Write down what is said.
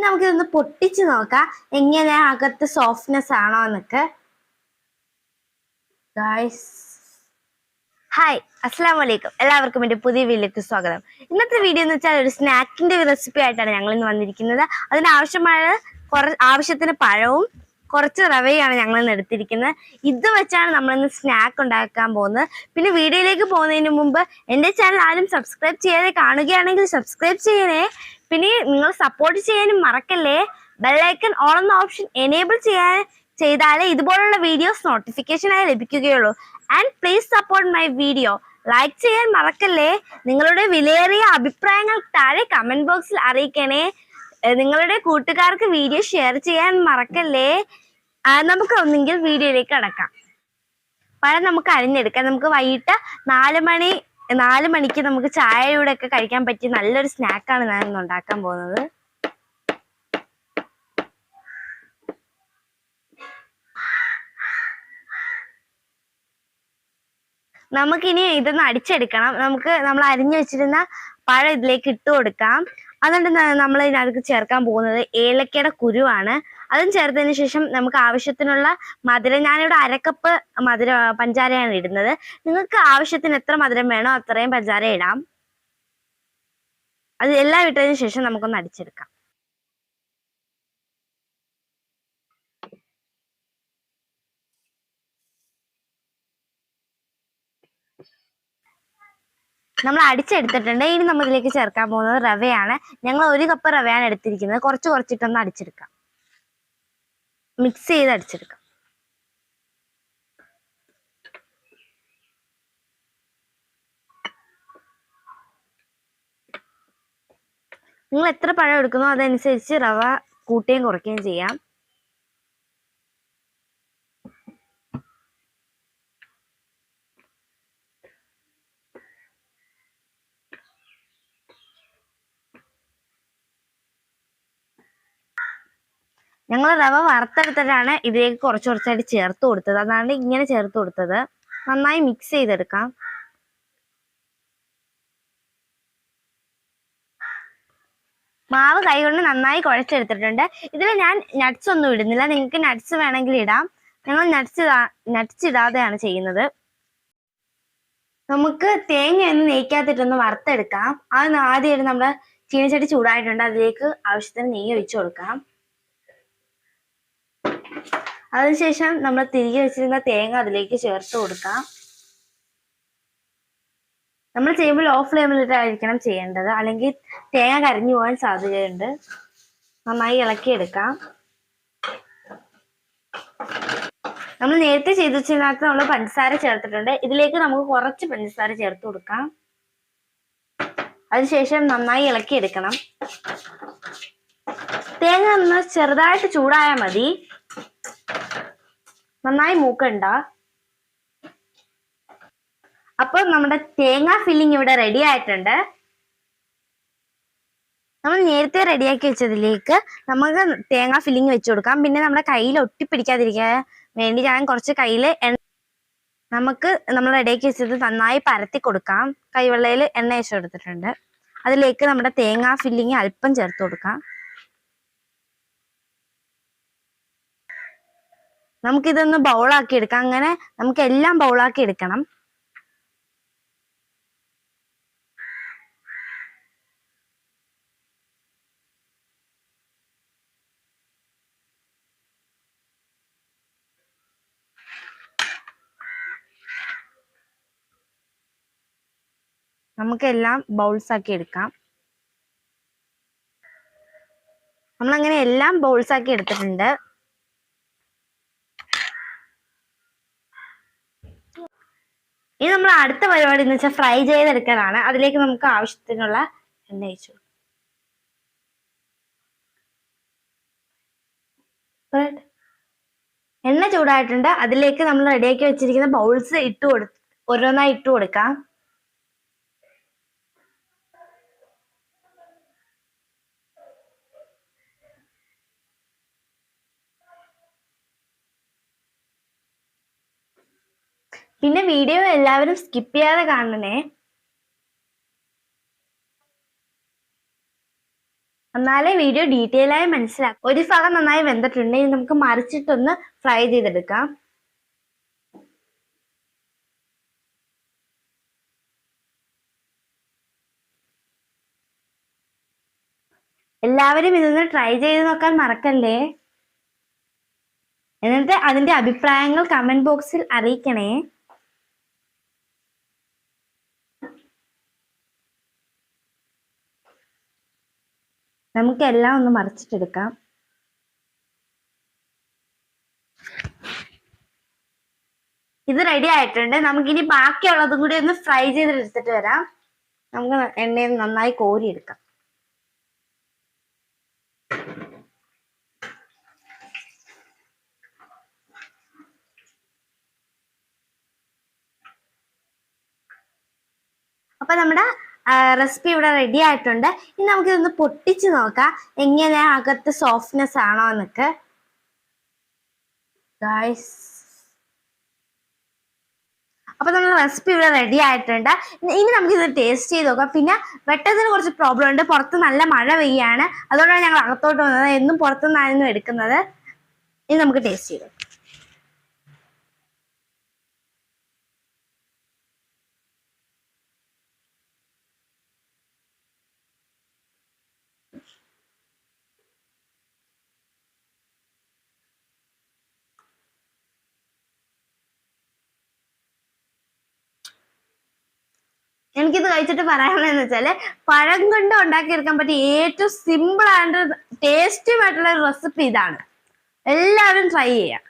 നമുക്കിതൊന്ന് പൊട്ടിച്ച് നോക്കാം എങ്ങനെ അകത്ത് സോഫ്റ്റ്നെസ് ആണോ എന്നൊക്കെ. ഗായ്സ്, ഹായ്, അസ്സലാമു അലൈക്കും. എല്ലാവർക്കും എൻ്റെ പുതിയ വീഡിയോയിലേക്ക് സ്വാഗതം. ഇന്നത്തെ വീഡിയോ എന്ന് വെച്ചാൽ ഒരു സ്നാക്കിന്റെ റെസിപ്പി ആയിട്ടാണ് ഞങ്ങൾ ഇന്ന് വന്നിരിക്കുന്നത്. ആവശ്യത്തിന് പഴവും കുറച്ച് റവയാണ് ഞങ്ങൾ ഇന്ന് എടുത്തിരിക്കുന്നത്. ഇത് വെച്ചാണ് നമ്മളിന്ന് സ്നാക്ക് ഉണ്ടാക്കാൻ പോകുന്നത്. പിന്നെ വീഡിയോയിലേക്ക് പോകുന്നതിന് മുമ്പ് എൻ്റെ ചാനൽ ആരും സബ്സ്ക്രൈബ് ചെയ്യാതെ കാണുകയാണെങ്കിൽ സബ്സ്ക്രൈബ് ചെയ്യണേ. പിന്നെ നിങ്ങൾ സപ്പോർട്ട് ചെയ്യാനും മറക്കല്ലേ. ബെല്ലൈക്കൺ ഓൾ എന്ന ഓപ്ഷൻ എനേബിൾ ചെയ്താലേ ഇതുപോലുള്ള വീഡിയോസ് നോട്ടിഫിക്കേഷനായി ലഭിക്കുകയുള്ളൂ. And please support my video. Like ചെയ്യാൻ മറക്കല്ലേ. നിങ്ങളുടെ വിലയേറിയ അഭിപ്രായങ്ങൾ താഴെ കമന്റ് ബോക്സിൽ അറിയിക്കണേ. നിങ്ങളുടെ കൂട്ടുകാർക്ക് വീഡിയോ ഷെയർ ചെയ്യാൻ മറക്കല്ലേ. നമുക്ക് ഒന്നെങ്കിൽ വീഡിയോയിലേക്ക് കടക്കാം. പഴം നമുക്ക് അരിഞ്ഞെടുക്കാം. നമുക്ക് വൈകിട്ട് 4 മണിക്ക് നമുക്ക് ചായയുടെ ഒക്കെ കഴിക്കാൻ പറ്റിയ നല്ലൊരു സ്നാക്കാണ് ഞാൻ ഇന്ന് ഉണ്ടാക്കാൻ പോകുന്നത്. നമുക്കിനി ഇതൊന്ന് അടിച്ചെടുക്കണം. നമ്മൾ അരിഞ്ഞു വെച്ചിരുന്ന പഴം ഇതിലേക്ക് ഇട്ട് കൊടുക്കാം. അതുകൊണ്ട് നമ്മൾ ഇതിനകത്ത് ചേർക്കാൻ പോകുന്നത് ഏലക്കയുടെ കുരുവാണ്. അതും ചേർത്തതിന് ശേഷം നമുക്ക് ആവശ്യത്തിനുള്ള മധുരം, ഞാനിവിടെ 1/2 കപ്പ് പഞ്ചാരയാണ് ഇടുന്നത്. നിങ്ങൾക്ക് ആവശ്യത്തിന് എത്ര മധുരം വേണോ അത്രയും പഞ്ചാര ഇടാം. അത് എല്ലാം ഇട്ടതിന് ശേഷം നമുക്കൊന്ന് അടിച്ചെടുക്കാം. നമ്മൾ അടിച്ചെടുത്തിട്ടുണ്ട്. ഇനി നമ്മൾ ഇതിലേക്ക് ചേർക്കാൻ പോകുന്നത് റവയാണ്. ഞങ്ങൾ 1 കപ്പ് റവയാണ് എടുത്തിരിക്കുന്നത്. കുറച്ചിട്ടൊന്ന് അടിച്ചെടുക്കാം. മിക്സ് ചെയ്ത് അടിച്ചെടുക്കാം. നിങ്ങൾ എത്ര പഴം എടുക്കുന്നോ അതനുസരിച്ച് റവ കൂട്ടുകയും കുറയ്ക്കുകയും ചെയ്യാം. ഞങ്ങൾ റവ വറുത്തെടുത്തിട്ടാണ് ഇതിലേക്ക് കുറച്ചായിട്ട് ചേർത്ത് കൊടുത്തത്. അതാണ് ഇങ്ങനെ ചേർത്ത് കൊടുത്തത്. നന്നായി മിക്സ് ചെയ്തെടുക്കാം. മാവ് കൈകൊണ്ട് നന്നായി കുഴച്ചെടുത്തിട്ടുണ്ട്. ഇതിൽ ഞാൻ നട്ട്സ് ഒന്നും ഇടുന്നില്ല. നിങ്ങൾക്ക് നട്ട്സ് വേണമെങ്കിൽ ഇടാം. ഞങ്ങൾ നട്ട്സ് ഇടാതെയാണ് ചെയ്യുന്നത്. നമുക്ക് തേങ്ങ ഒന്ന് നെയ്ക്കകത്തിട്ടൊന്ന് വറുത്തെടുക്കാം. അത് ആദ്യമായിട്ട് നമ്മുടെ ചീനച്ചട്ടി ചൂടായിട്ടുണ്ട്. അതിലേക്ക് ആവശ്യത്തിന് നെയ്യ് ഒഴിച്ചു കൊടുക്കാം. അതിനുശേഷം നമ്മൾ തിരികെ വെച്ചിരുന്ന തേങ്ങ അതിലേക്ക് ചേർത്ത് കൊടുക്കാം. നമ്മൾ ചെയ്യുമ്പോൾ ലോ ഫ്ലെയിമിലിട്ടായിരിക്കണം ചെയ്യേണ്ടത്, അല്ലെങ്കിൽ തേങ്ങ കരിഞ്ഞു പോകാൻ സാധ്യതയുണ്ട്. നന്നായി ഇളക്കിയെടുക്കാം. നമ്മൾ നേരത്തെ ചെയ്ത് വെച്ചതിനകത്ത് നമ്മൾ പഞ്ചസാര ചേർത്തിട്ടുണ്ട്. ഇതിലേക്ക് നമുക്ക് കുറച്ച് പഞ്ചസാര ചേർത്ത് കൊടുക്കാം. അതിനുശേഷം നന്നായി ഇളക്കിയെടുക്കണം. തേങ്ങ ഒന്ന് ചെറുതായിട്ട് ചൂടായാൽ മതി, നന്നായി മൂക്കണ്ട. അപ്പോൾ നമ്മുടെ തേങ്ങ ഫില്ലിംഗ് ഇവിടെ റെഡി ആയിട്ടുണ്ട്. നമ്മൾ നേരത്തെ റെഡിയാക്കി വെച്ചതിലേക്ക് നമുക്ക് തേങ്ങ ഫില്ലിംഗ് വെച്ച് കൊടുക്കാം. പിന്നെ നമ്മുടെ കയ്യിൽ ഒട്ടിപ്പിടിക്കാതിരിക്കാൻ വേണ്ടി ഞാൻ കുറച്ച് കയ്യിൽ നമ്മൾ റെഡിയാക്കി വെച്ചത് നന്നായി പരത്തി കൊടുക്കാം. കൈവെള്ളയിൽ എണ്ണ ഒഴിച്ച് കൊടുത്തിട്ടുണ്ട്. അതിലേക്ക് നമ്മുടെ തേങ്ങ ഫില്ലിംഗ് അല്പം ചേർത്ത് കൊടുക്കാം. നമുക്കിതൊന്ന് ബൗളാക്കി എടുക്കാം. അങ്ങനെ നമുക്ക് എല്ലാം ബൗളാക്കി എടുക്കണം. നമുക്കെല്ലാം ബൗൾസ് ആക്കി എടുക്കാം. നമ്മളങ്ങനെ എല്ലാം ബൗൾസ് ആക്കി എടുത്തിട്ടുണ്ട്. ഇനി നമ്മൾ അടുത്ത പരിപാടി എന്ന് വെച്ചാൽ ഫ്രൈ ചെയ്തെടുക്കാനാണ്. അതിലേക്ക് നമുക്ക് ആവശ്യത്തിനുള്ള എണ്ണ ഒഴിച്ചു. എണ്ണ ചൂടായിട്ടുണ്ട്. അതിലേക്ക് നമ്മൾ റെഡിയാക്കി വെച്ചിരിക്കുന്ന ബൗൾസ് ഓരോന്നായി ഇട്ട് കൊടുക്കാം. പിന്നെ വീഡിയോ എല്ലാവരും സ്കിപ്പ് ചെയ്യാതെ കാണണേ. എന്നാലേ വീഡിയോ ഡീറ്റെയിൽ ആയി മനസ്സിലാക്കാം. ഒരു ഭാഗം നന്നായി വെന്തിട്ടുണ്ടെങ്കിൽ നമുക്ക് മറിച്ചിട്ടൊന്ന് ഫ്രൈ ചെയ്തെടുക്കാം. എല്ലാവരും ഇതൊന്ന് ട്രൈ ചെയ്ത് നോക്കാൻ മറക്കല്ലേ. എന്നിട്ട് അതിന്റെ അഭിപ്രായങ്ങൾ കമന്റ് ബോക്സിൽ അറിയിക്കണേ. നമുക്ക് എല്ലാം ഒന്ന് മറിച്ചിട്ടെടുക്കാം. ഇത് റെഡി ആയിട്ടുണ്ട്. നമുക്കിനി ബാക്കിയുള്ളതും കൂടി ഒന്ന് ഫ്രൈ ചെയ്തെടുത്തിട്ട് വരാം. നമുക്ക് എണ്ണയിൽ നന്നായി കോരിയെടുക്കാം. അപ്പൊ നമ്മുടെ റെസിപ്പി ഇവിടെ റെഡി ആയിട്ടുണ്ട്. ഇനി നമുക്കിതൊന്ന് പൊട്ടിച്ച് നോക്കാം എങ്ങനെ അകത്ത് സോഫ്റ്റ്നെസ് ആണോ എന്നൊക്കെ. ഗായ്സ്, അപ്പൊ നമ്മുടെ റെസിപ്പി ഇവിടെ റെഡി ആയിട്ടുണ്ട്. ഇനി നമുക്കിത് ടേസ്റ്റ് ചെയ്ത് നോക്കാം. പിന്നെ വെട്ടത്തിന് കുറച്ച് പ്രോബ്ലം ഉണ്ട്. പുറത്ത് നല്ല മഴ പെയ്യാണ്, അതുകൊണ്ടാണ് ഞങ്ങൾ അകത്തോട്ട് വന്നത്. എന്നും പുറത്തുനിന്നായിരുന്നു എടുക്കുന്നത്. ഇനി നമുക്ക് ടേസ്റ്റ് ചെയ്ത് നോക്കാം. എനിക്കിത് കഴിച്ചിട്ട് പറയാനുള്ളതെന്ന് വെച്ചാല് പഴം കൊണ്ട് ഉണ്ടാക്കിയെടുക്കാൻ പറ്റിയ ഏറ്റവും സിമ്പിൾ ആൻഡ് ടേസ്റ്റിയുമായിട്ടുള്ള ഒരു റെസിപ്പി ഇതാണ്. എല്ലാവരും ട്രൈ ചെയ്യാം.